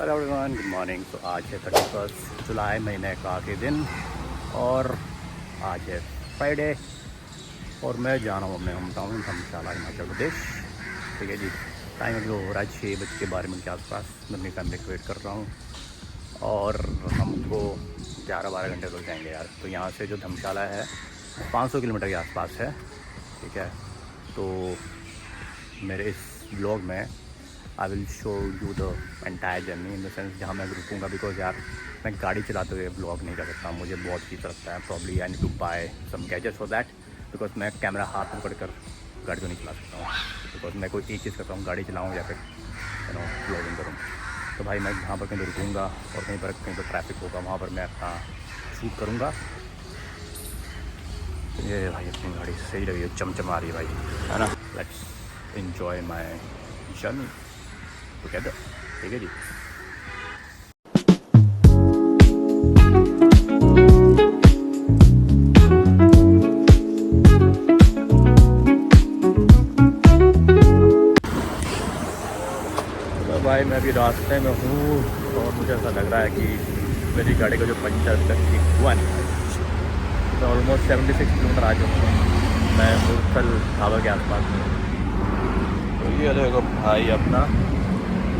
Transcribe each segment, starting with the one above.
Hello everyone, good morning. तो आज है 31 जुलाई महीने का आखिरी दिन और आज है फ्राइडे और मैं जा रहा हूँ अपने होम टाउन धर्मशाला हिमाचल प्रदेश। ठीक है जी, टाइम अभी हो रहा है 6:12 के आसपास। मैं अपनी फैमिली को वेट कर रहा हूँ और हमको 11-12 घंटे लग जाएंगे यार। तो यहाँ से जो धर्मशाला है 500 किलोमीटर के आसपास है। ठीक है, तो मेरे इस ब्लॉग में I will show you the entire journey in the sense जहाँ मैं रुकूँगा। बिकॉज यार मैं गाड़ी चलाते हुए ब्लॉग नहीं कर सकता, मुझे बहुत चीज़ लगता है। Probably I need to buy some gadgets for that, because मैं कैमरा हाथ में पकड़कर गाड़ी तो नहीं चला सकता हूँ। बिकॉज मैं कोई एक चीज़ करता हूँ, गाड़ी चलाऊँ या फिर ब्लॉगिंग करूँ। तो भाई मैं जहाँ पर कहीं रुकूँगा और कहीं पर ट्रैफिक होगा वहाँ पर मैं अपना शूट करूँगा। ये भाई अपनी गाड़ी सही रही है, चमचमा रही है भाई, है ना। Let's enjoy my journey together. ठीक है जी। तो भाई मैं अभी रास्ते में हूँ और मुझे ऐसा लग रहा है कि मेरी गाड़ी का जो पंचर तक ठीक हुआ नहीं। तो ऑलमोस्ट 76 किलोमीटर आ चुका हूँ मैं मुरथल ढाबा के आसपास में। तो ये देखो भाई, अपना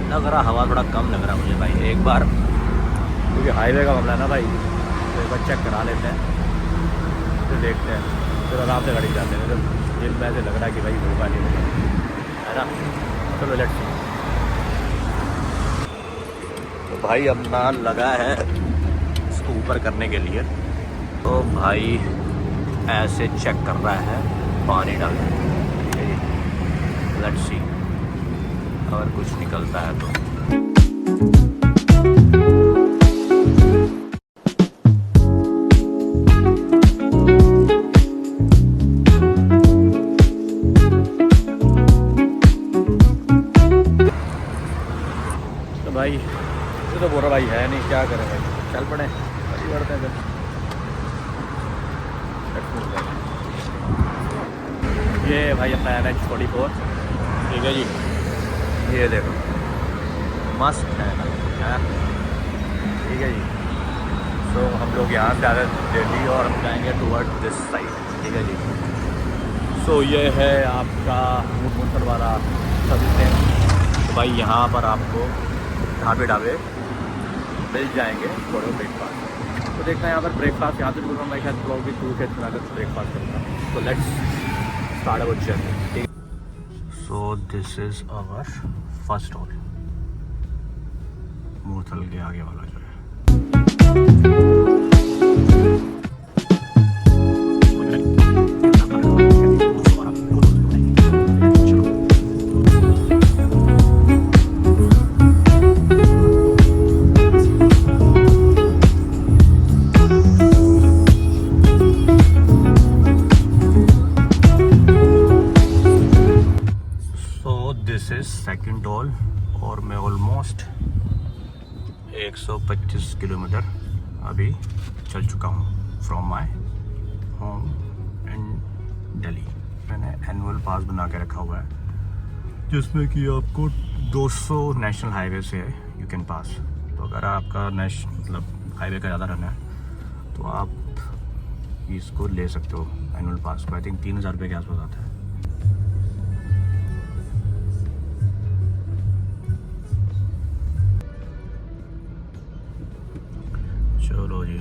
लग रहा हवा थोड़ा कम लग रहा है मुझे भाई। एक बार क्योंकि हाईवे का मामला है ना भाई, तो एक बार चेक करा लेते हैं, फिर देखते हैं, फिर आराम से गाड़ी चलाते हैं। तो दिल में ऐसे लग रहा है कि भाई होगा नहीं होगा, है ना। चलो लेट्स सी। तो भाई अपना लगा है इसको ऊपर करने के लिए। तो भाई ऐसे चेक कर रहा है पानी डाल, लेट्स सी अगर कुछ निकलता है तो। तो भाई ये तो बोल रहा भाई है नहीं, क्या करें भाई, चल पड़े अभी बढ़ते हैं फिर। ये भाई अपना NH44। ठीक है जी, ये देखो मस्त है ना। ठीक है जी। तो हम लोग यहाँ से आ रहे हैं दिल्ली और हम जाएंगे टूवर्ड दिस साइड। ठीक है जी। सो ये है आपका मुरथल वाला सर्विस। तो भाई यहाँ पर आपको ढाबे मिल जाएंगे थोड़े ब्रेकफास्ट। तो देखना है यहाँ पर ब्रेकफास्ट यहाँ से बोल रहा हूँ मैं, शायद ब्लॉग भी टूर के ब्रेकफास्ट करूँगा। तो let's start our journey. So this is our first stop, Murthal के आगे वाला जो है। दिस इज सेकेंड डोल और मैं ऑलमोस्ट 125 किलोमीटर अभी चल चुका हूँ from my home in Delhi. मैंने एनुअल पास बना के रखा हुआ है जिसमें कि आपको 200 नेशनल हाईवे से यू कैन पास। तो अगर आपका मतलब हाईवे का ज़्यादा रन है तो आप इसको ले सकते हो एनुअल पास को। आई थिंक 3000 रुपये के आसपास आता है। चलो जी,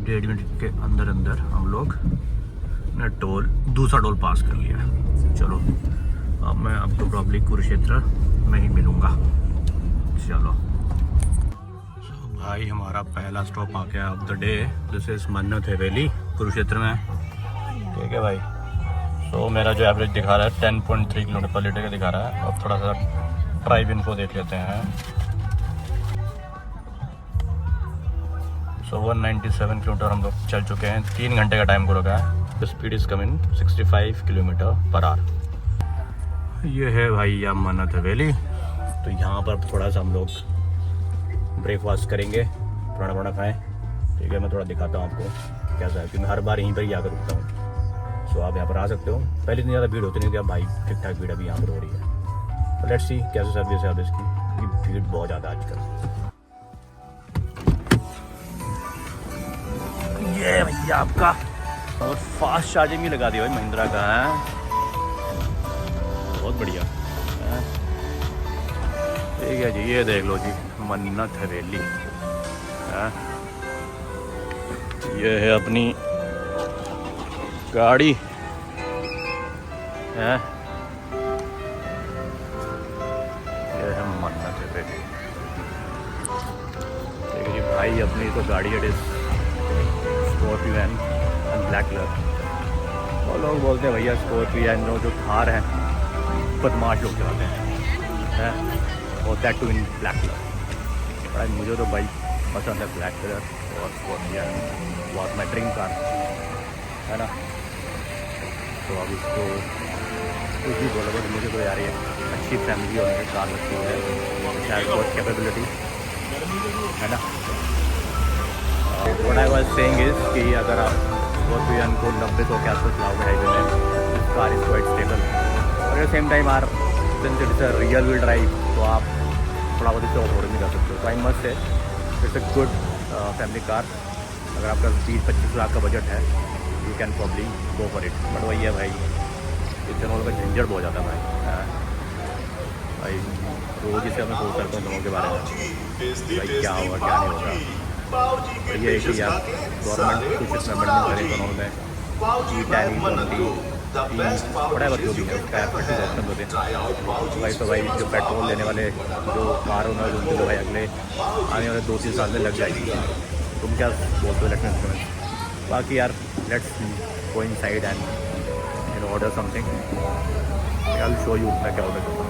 1.5 मिनट के अंदर अंदर हम लोग ने दूसरा टोल पास कर लिया। चलो अब मैं आपको प्रॉब्ली कुरुक्षेत्र में ही मिलूँगा। चलो भाई हमारा पहला स्टॉप आ गया of the day. This is मन्नत हवेली कुरुक्षेत्र में। ठीक है भाई। सो मेरा जो एवरेज दिखा रहा है 10.3 किलोमीटर पर लीटर का दिखा रहा है। अब थोड़ा सा ड्राइव इनको देख लेते हैं। सो 197 किलोमीटर हम लोग चल चुके हैं। 3 घंटे का टाइम को लगा है। The speed is coming 65 kilometre per hour. ये है भाई या मन्नत हवेली। तो यहाँ पर थोड़ा सा हम लोग ब्रेकफास्ट करेंगे, पुराना खाएं। ठीक है, मैं थोड़ा दिखाता हूँ आपको कैसा है, क्योंकि मैं हर बार यहीं पर ही आकर रुकता हूँ। सो आप यहाँ पर आ सकते हो। पहले इतनी ज़्यादा भीड़ होती नहीं थी, अब भाई ठीक ठाक भीड़ अभी यहाँ पर हो रही है। तो लेट्स सी कैसे सर्विस है अब इसकी। भीड़ बहुत ज़्यादा आजकल। ये भैया आपका और फास्ट चार्जिंग भी लगा दिया भाई महिंद्रा का है, बहुत बढ़िया है। ठीक है जी, ये देख लो जी मन्नत हवेली है, ये है अपनी गाड़ी है, ये है मन्नत हवेली। ठीक है जी भाई, अपनी तो गाड़ी है स्कॉर्पियन एंड ब्लैक कलर। और लोग बोलते हैं भैया स्कॉर्पियन जो थार है बदमाश लोग चलाते हैं और that too in black colour. भाई मुझे तो भाई पसंद है ब्लैक कलर और स्कॉर्पियन, बहुत माई ड्रीम कार है ना। तो अब इसको कुछ भी बोलो बट मुझे तो यार ये अच्छी फैमिली और कार लगती है, शायद बहुत कैपेबिलिटी है ना। What I was saying is कि अगर आप स्कॉर्पियन को 90 के आसपास चलाओगे हाईवे में, this car is quite stable. और at the same time are since it is a rear wheel drive, तो आप थोड़ा बहुत इससे ऑफ रोड भी कर सकते हो। तो I must say it's a good family car. अगर आपका 20-25 लाख का बजट है, you can probably go for it. But वही है भाई, इथेनॉल का झंझट बहुत ज़्यादा भाई। भाई रोज़ इसे मैं सोच सकता हूँ लोगों के बारे में, भाई क्या होगा क्या नहीं होगा। और ये है कि यार गवर्नमेंट कुछ अमेंडमेंट करे इथेनॉल में, E10 E20 बड़ा जो भी है उसका एफर्ट ऑप्शन होते हैं भाई। तो भाई जो पेट्रोल लेने वाले जो कार ओनर उनको तो भाई अगले आने वाले 2-3 साल में लग जाएगी। तुम क्या बोलते हो इलेक्ट्रिक इंस्ट्रूमेंट? बाकी यार let's go inside and order something. I will show you मैं क्या ऑर्डर करता हूँ।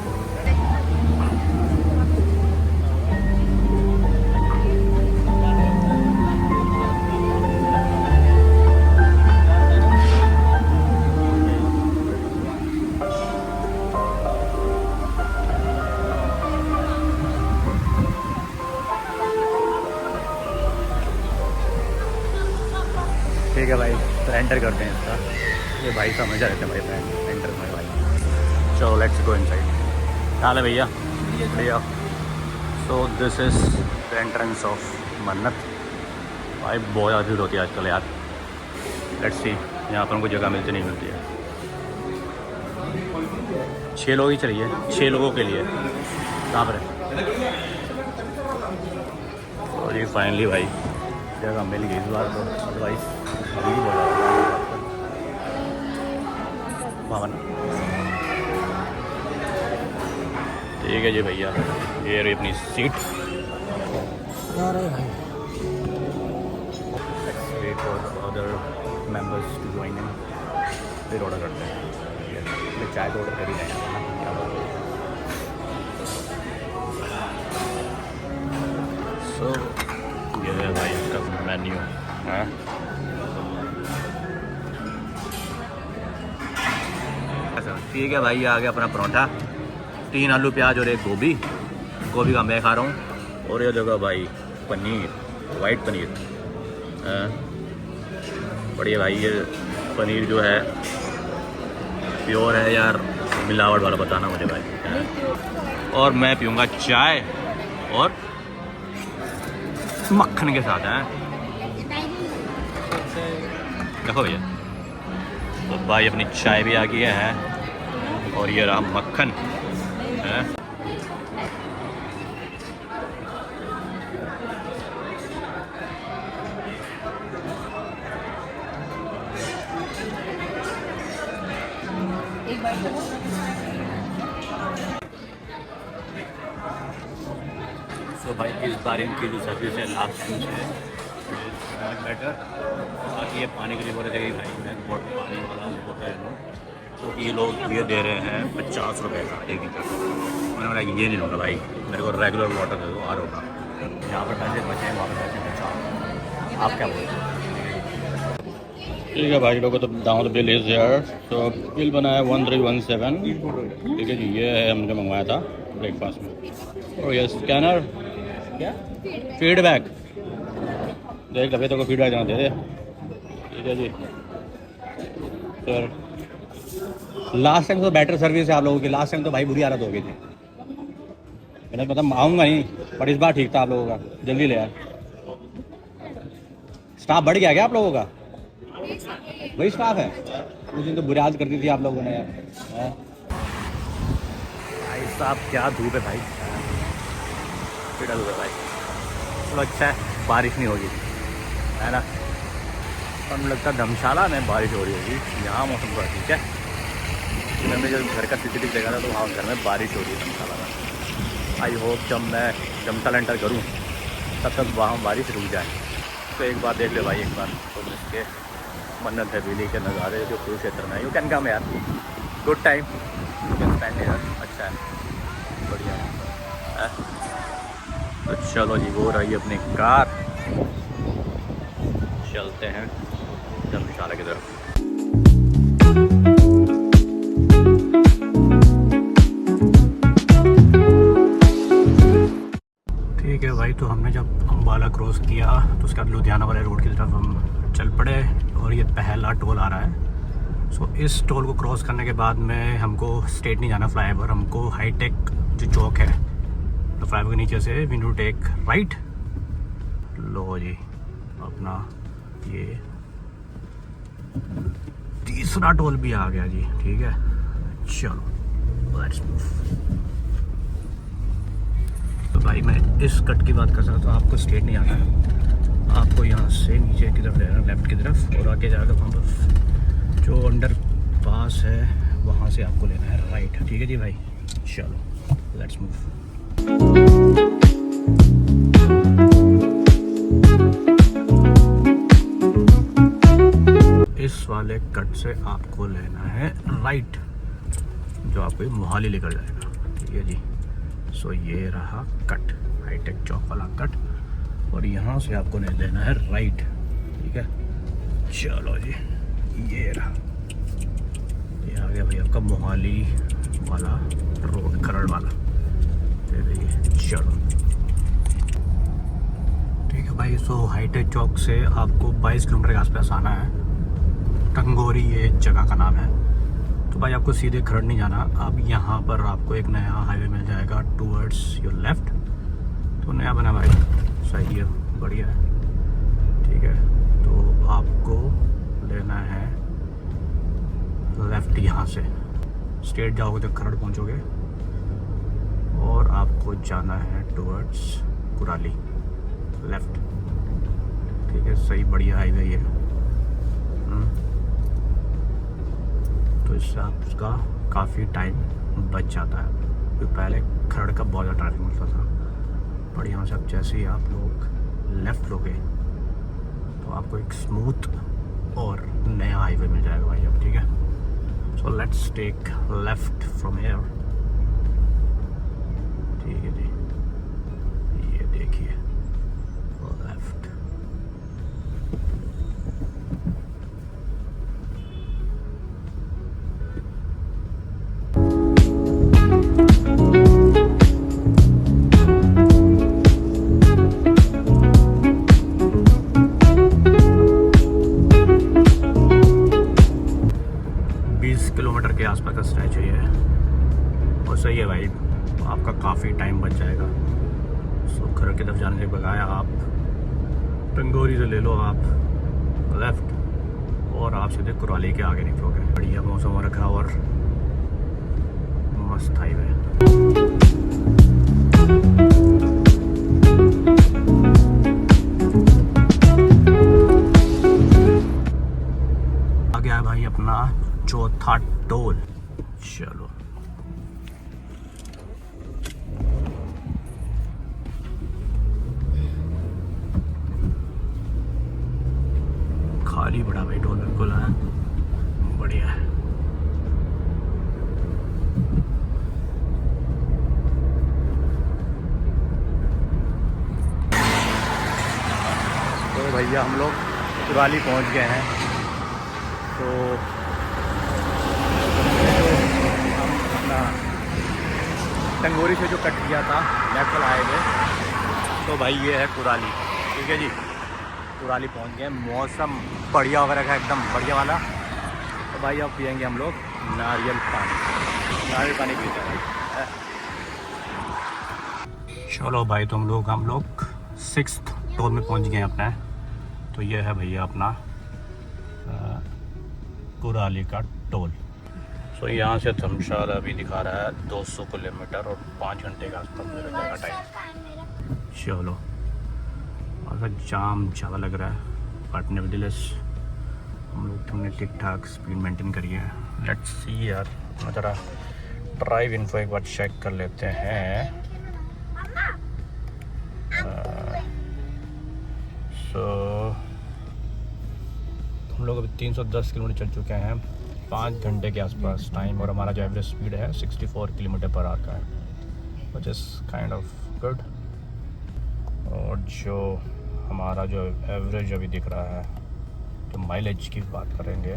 ठीक है भाई, तो एंटर करते हैं इसका। ये भाई समझ रहे थे भाई फ्रेंड एंटर में भाई। चलो लेट्स गो इनसाइड। हाल है भैया बढ़िया। So this is the entrance of मन्नत। भाई बहुत ज़्यादा भीड़ होती है आजकल यार। लेट्स सी यहाँ पर उनको जगह मिलती नहीं मिलती है। 6 लोग ही चलिए, 6 लोगों के लिए कहाँ पर है। और ये फाइनली भाई जगह मिल गई इस बार तो, अदरवाइज अभी भी बोला भवन। ठीक है जी भैया, ये रही अपनी seat. Wait for other members to join in, फिर ऑर्डर करते हैं। मैं चाय तो ऑर्डर कर ही रहे हैं ना, क्या बात है। सो ये है भाई इसका मेन्यू है। ठीक है भाई, आ गया अपना परोठा, 3 आलू प्याज और 1 गोभी। गोभी का मैं खा रहा हूँ। और ये जगह भाई पनीर, वाइट पनीर बढ़िया भाई। ये पनीर जो है प्योर है यार, मिलावट वाला बताना मुझे भाई। और मैं पीऊँगा चाय और मक्खन के साथ है। देखो भैया, तो भाई अपनी चाय भी आ गई है और ये रहा मक्खन है। तो भाई इस बार इनकी जो सर्विस है लास्ट टाइम से बेटर। बाकी ये पानी के लिए बोल रहे थे भाई मैं बहुत पानी वाला होता है तो ये लोग ये दे रहे हैं 50 रुपये का 1 लीटर। मैंने बोला ये नहीं लूँगा भाई, मेरे को रेगुलर वाटर दे दो RO का। यहाँ पर पैसे बचे हैं, वहाँ पर पैसे बचाओ। आप क्या बोलते हैं? ठीक है भाई लोगों, तो दाम बिल इज़ यार। तो बिल बना है 1317। ठीक है जी, ये है हमने मंगवाया था ब्रेकफास्ट में। और ये स्कैनर क्या फीडबैक देख लगे तो फीडबैक जमा दे दे। ठीक है जी सर, लास्ट टाइम तो बेटर सर्विस है आप लोगों की। लास्ट टाइम तो भाई बुरी हालत हो गई थी। मैंने मतलब आऊँगा नहीं, पर इस बार ठीक था आप लोगों का, जल्दी ले आए। स्टाफ बढ़ गया क्या आप लोगों का? वही स्टाफ है? उस दिन तो बुनियाद कर दी थी आप लोगों ने यार। भाई साहब क्या धूप है भाई, धूप है भाई। चलो अच्छा है बारिश नहीं होगी, है ना। और मुझे लगता है धर्मशाला में बारिश हो रही होगी, यहाँ मौसम थोड़ा ठीक है। मैंने जब घर का CCTV देखा था तो वहाँ घर में बारिश हो रही है धर्मशाला में। आई होप जब मैं जमतल एंटर करूँ तब तक वहाँ बारिश रुक जाए। तो एक बार देख ले भाई, एक बार तो इसके मन्नत है बिजली के नज़ारे जो कुछ क्षेत्र में यू कैन कम यार, good time you can spend यार, अच्छा है, बढ़िया है। तो चलो जी, वो रही अपनी कार, चलते हैं धर्मशाला की तरफ। ठीक है भाई, तो हमने जब अम्बाला क्रॉस किया तो उसके बाद लुधियाना वाले रोड की तरफ हम चल पड़े और ये पहला टोल आ रहा है। सो इस टोल को क्रॉस करने के बाद में हमको स्ट्रेट नहीं जाना फ्लाईओवर, हमको हाईटेक जो चौक है तो फ्लाईओवर के नीचे से we need to take right. लो जी अपना ये तीसरा टोल भी आ गया जी, ठीक है। चलो लेट्स मूव। तो भाई मैं इस कट की बात कर रहा था, तो आपको स्ट्रेट नहीं आना है, आपको यहाँ से नीचे की तरफ लेना, लेफ्ट की तरफ, और आगे जाकर वहाँ पर जो अंडर पास है वहाँ से आपको लेना है राइट, ठीक है जी भाई। चलो लेट्स मूव। इस वाले कट से आपको लेना है राइट, जो आपको मोहाली लेकर जाएगा, ठीक है जी। सो ये रहा कट, हाईटेक चौक वाला कट, और यहाँ से आपको नहीं लेना है राइट, ठीक है। चलो जी, ये रहा, ये आ गया भाई आपका मोहाली वाला रोड, खरड़ वाला, ये देखिए। चलो ठीक है भाई। सो हाईटेक चौक से आपको 22 किलोमीटर के आसपास आना है, टंगोरी ये जगह का नाम है। तो भाई आपको सीधे खरड़ नहीं जाना, अब यहाँ पर आपको एक नया हाईवे मिल जाएगा टूवर्ड्स योर लेफ्ट। तो नया बना भाई, सही है, बढ़िया है, ठीक है। तो आपको लेना है लेफ़्ट, यहाँ से स्ट्रेट जाओगे तो खरड़ पहुँचोगे, और आपको जाना है टूवर्ड्स कुराली, लेफ़्ट, ठीक है। सही बढ़िया हाईवे ये। तो इससे आपका काफ़ी टाइम बच जाता है, क्योंकि पहले खरड़ का बहुत ज़्यादा ट्रैफिक मिलता था। पर यहाँ से अब जैसे ही आप लोग लेफ़्ट लोगे तो आपको एक स्मूथ और नया हाईवे मिल जाएगा भाई अब, ठीक है। So let's take left from here, ठीक है जी। ये देखिए लेफ़्ट, किलोमीटर के आसपास का स्ट्रेच है ये, और सही है भाई, आपका काफ़ी टाइम बच जाएगा। सो खरड़ की तरफ जाने के बजाय आप टंगोरी से ले लो आप लेफ़्ट, और आप सीधे कुराली के आगे निकलोगे। बढ़िया मौसम हो रखा और मस्त हाईवे। आ गया है भाई अपना चौथा टोल। चलो खाली पड़ा भाई टोल, बिल्कुल है, बढ़िया है। तो भैया हम लोग कुराली पहुंच गए हैं। तो टंगोरी से जो कट किया था लेफ्ट वाला हाईवे, तो भाई ये है कुराली, ठीक है जी। कुराली पहुंच गए, मौसम बढ़िया वगैरह का एकदम बढ़िया वाला। तो भाई अब पियेंगे हम लोग नारियल पानी, नारियल पानी पीते हैं। चलो भाई हम लोग 6th टोल में पहुंच गए अपने। तो ये है भैया अपना कुराली का टोल। सो यहाँ से धर्मशाला अभी दिखा रहा है 200 किलोमीटर और 5 घंटे के आसपास मेरा जाएगा टाइम। चलो और जाम ज़्यादा लग रहा है बट नेवरदलेस हम लोग हमने ठीक ठाक स्पीड मेंटेन करी है। लेट्स सी यार, मैं ज़रा ड्राइव इन्फो एक बार चेक कर लेते हैं। सो हम लोग अभी 310 किलोमीटर चल चुके हैं 5 घंटे के आसपास टाइम, और हमारा जो एवरेज स्पीड है 64 किलोमीटर पर आवर का है, which is kind of good. और जो हमारा जो एवरेज अभी दिख रहा है, तो माइलेज की बात करेंगे,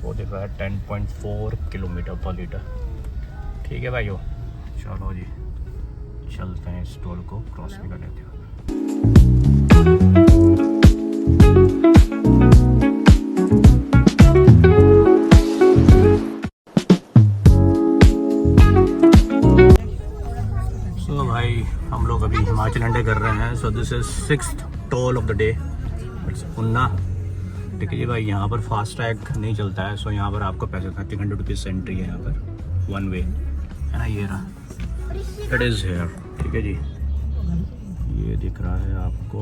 वो दिख रहा है 10.4 किलोमीटर पर लीटर। ठीक है भाइयों, चलो जी चलते हैं, इस टोल को क्रॉस भी कर लेते हैं। सो भाई हम लोग अभी हिमाचल एंटर कर रहे हैं। So this is 6th toll of the day, it's उन्ना। ठीक है जी भाई, यहाँ पर फास्ट टैग नहीं चलता है। सो यहाँ पर आपको पैसे 300 रुपीज़ एंट्री है यहाँ पर, 1 वे है ना। ये रहा, इट इज़ हेयर। ठीक है जी, ये दिख रहा है आपको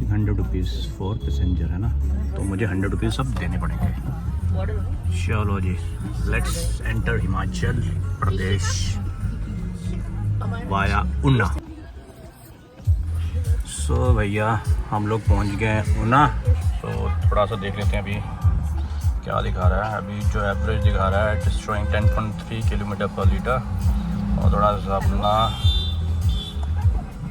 100 रुपीज़ फॉर पैसेंजर है ना, तो मुझे 100 रुपीज़ सब देने पड़ेंगे। चलो जी, let's enter Himachal Pradesh via Una. So भैया हम लोग पहुंच गए उन्ना। तो थोड़ा सा देख लेते हैं अभी क्या दिखा रहा है। अभी जो एवरेज दिखा रहा है इट इज शोइंग 10.3 किलोमीटर पर लीटर। और थोड़ा सा अपना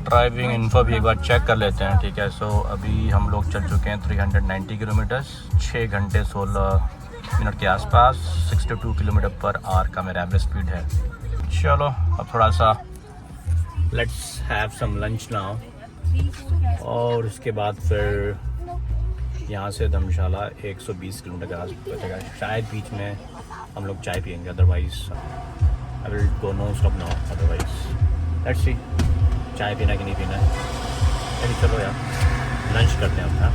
ड्राइविंग इन्फो भी एक बार चेक कर लेते हैं। ठीक है, सो अभी हम लोग चल चुके हैं 390 किलोमीटर, 6 घंटे 16 मिनट के आसपास। 62 किलोमीटर पर आवर का मेरा एवरेज स्पीड है। चलो अब थोड़ा सा let's have some lunch now, और उसके बाद फिर यहाँ से धर्मशाला 120 किलोमीटर के आसपास बचेगा। शायद बीच में हम लोग चाय पियेंगे, otherwise I will go no stop now, otherwise let's see चाय पीना कि नहीं पीना है। चलिए चलो यार लंच करते हैं अपना।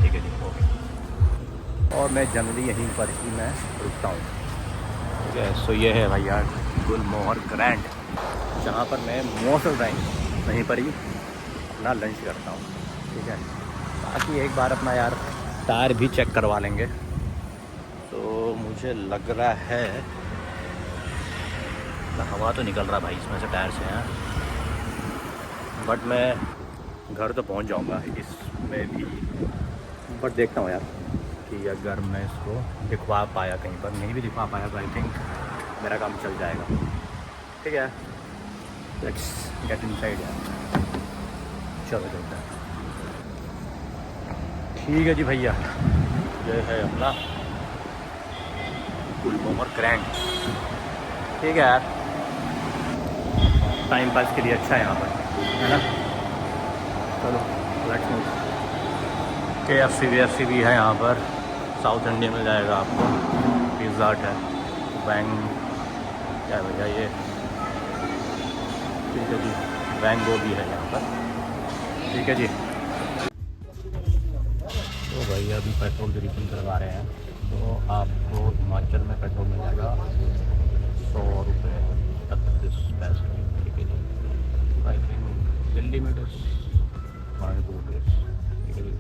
ठीक है जी, ओके। और मैं जनरली यहीं पर ही मैं रुकता हूँ। ठीक है, सो ये है भैया गुलमोहर ग्रैंड, जहाँ पर मैं मोस्ट ऑफ टाइम वहीं पर ही अपना लंच करता हूँ। ठीक है, बाकी एक बार अपना यार टायर भी चेक करवा लेंगे। तो मुझे लग रहा है हवा तो निकल रहा भाई इसमें से, टायर से हैं, बट मैं घर तो पहुंच जाऊंगा इसमें भी। बट देखता हूँ यार कि अगर मैं इसको दिखवा पाया कहीं पर, नहीं भी दिखवा पाया तो आई थिंक मेरा काम चल जाएगा। ठीक है, लेट्स गेट इनसाइड यार, चलो चलते हैं। ठीक है जी भैया, ये है अपना गुलमोहर ग्रैंड। ठीक है यार, टाइम पास के लिए अच्छा है यहाँ पर, है ना। चलो लेट्स मूव। KFC भी है यहाँ पर, साउथ इंडियन मिल जाएगा आपको। पिज़्ज़ा हट है, बैंग क्या है भैया ये, ठीक है जी, बैंगो भी है यहाँ पर। ठीक है जी, तो भाई अभी पेट्रोल की रिफिल करवा रहे हैं। तो आपको हिमाचल में पेट्रोल मिल जाएगा 100 रुपये 38 पैसे। ठीक है जी, आई थिंक दिल्ली में 2 रुपीज़। ठीक है जी,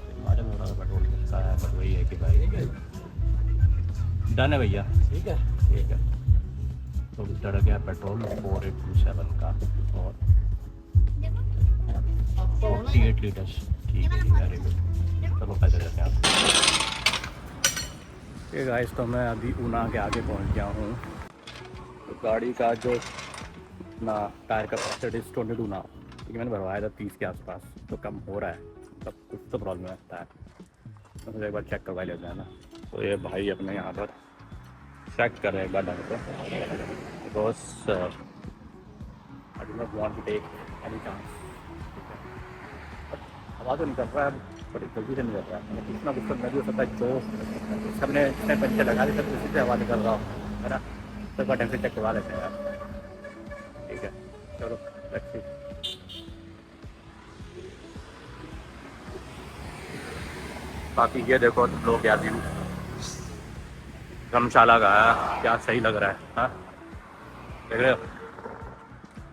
हिमाचल में थोड़ा पेट्रोल सस्ता है, बट वही है कि भाई डन है भैया। ठीक है, ठीक है। तो चढ़ गया पेट्रोल 4827 का और 48 लीटर्स। ठीक है जी, वेरी गुड। चलो पैसे देते हैं आप। ये गाइस, तो मैं अभी ऊना के आगे पहुंच गया हूँ। तो गाड़ी का जो ना टायर का परसेंट इज 22 ना, क्योंकि मैंने भरवाया था 30 के आसपास, तो कम हो रहा है, तब कुछ तो प्रॉब्लम रहता है, तो मुझे एक बार चेक करवा लेते हैं ना। तो ये भाई अपने यहाँ पर चेक कर रहे हैं एक बार ढंग से, because I do not want to take any chance. हवा तो निकल रहा है, बड़ी जल्दी से निकल रहा है, कुछ ना कुछ करना भी हो सकता है। जो सबने इतने पंचे लगा दी, सब उसी से हवा निकल रहा हो, है ना। तो एक बार ढंग से चेक करवा लेते हैं यार। चलो लेट्स सी। बाकी ये देखो लोग यार व्यू धर्मशाला का है, क्या सही लग रहा है। हाँ देख रहे हो,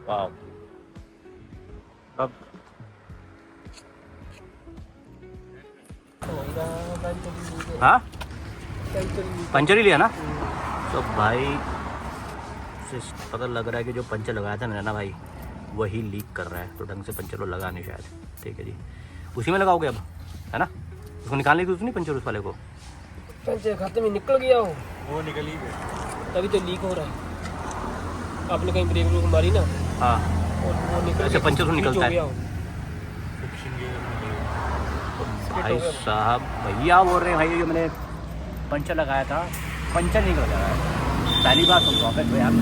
वाह। अब हाँ पंचर ही लिया ना। तो भाई से पता लग रहा है कि जो पंचर लगाया था ना भाई वही लीक कर रहा है, तो ढंग से पंचर वो लगा नहीं शायद। ठीक है जी, उसी में लगाओगे अब, है ना। उसको निकालने की जरूरत नहीं पंचर उस वाले को। पंचर खाते में निकल गया हो, वो निकल ही गया तभी तो लीक हो रहा है। आपने कहीं ब्रेक व्रेक मारी ना, हाँ, और वो निकल ऐसे पंचर तो निकलता है। हो। भाई साहब भैया बोल रहे हैं भाई जो मैंने पंचर लगाया था पंचर नहीं लगा है, पहली बार सुन रहा हूँ भाई आप।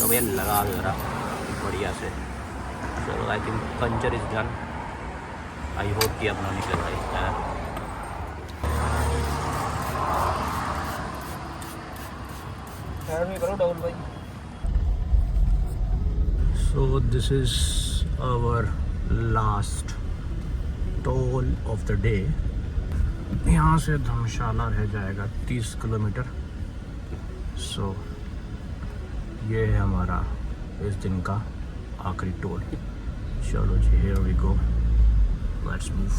तो भैया लगा दो जरा बढ़िया से। चलो I think puncture is done. I hope कि अपना निकले भाई। करो डाउन भाई। So this is our last toll of the day। यहाँ से धर्मशाला रह जाएगा 30 किलोमीटर। सो ये है हमारा इस दिन का आखिरी टोल। चलो जी, here we go, let's move।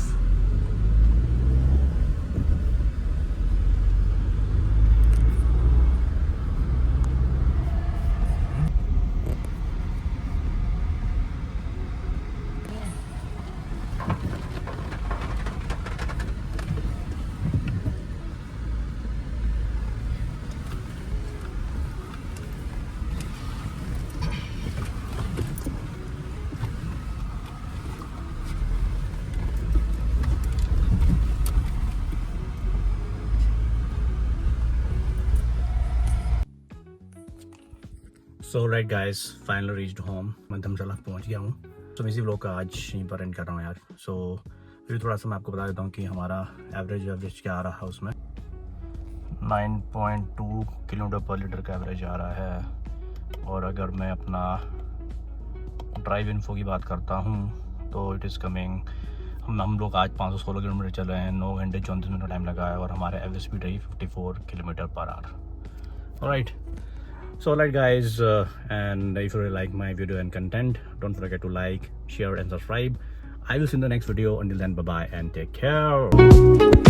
So right guys, finally reached home. मैं धर्मशाला पहुंच गया हूँ। तो मैं इसी व्लॉग का आज यहीं पर एंड कर रहा हूँ यार। सो फिर थोड़ा सा मैं आपको बता देता हूँ कि हमारा एवरेज क्या आ रहा है उसमें। 9.2 किलोमीटर पर लीटर का एवरेज आ रहा है। और अगर मैं अपना ड्राइव इन्फो की बात करता हूँ तो इट इज़ कमिंग, हम लोग आज 516 किलोमीटर चल रहे हैं, 9 घंटे 34 मिनट टाइम लगा है, और हमारे एवरेज स्पीड रही 54 kilometre per hour. Alright, so alright guys, and if you really like my video and content, don't forget to like, share and subscribe. I will see you in the next video. Until then, bye bye and take care.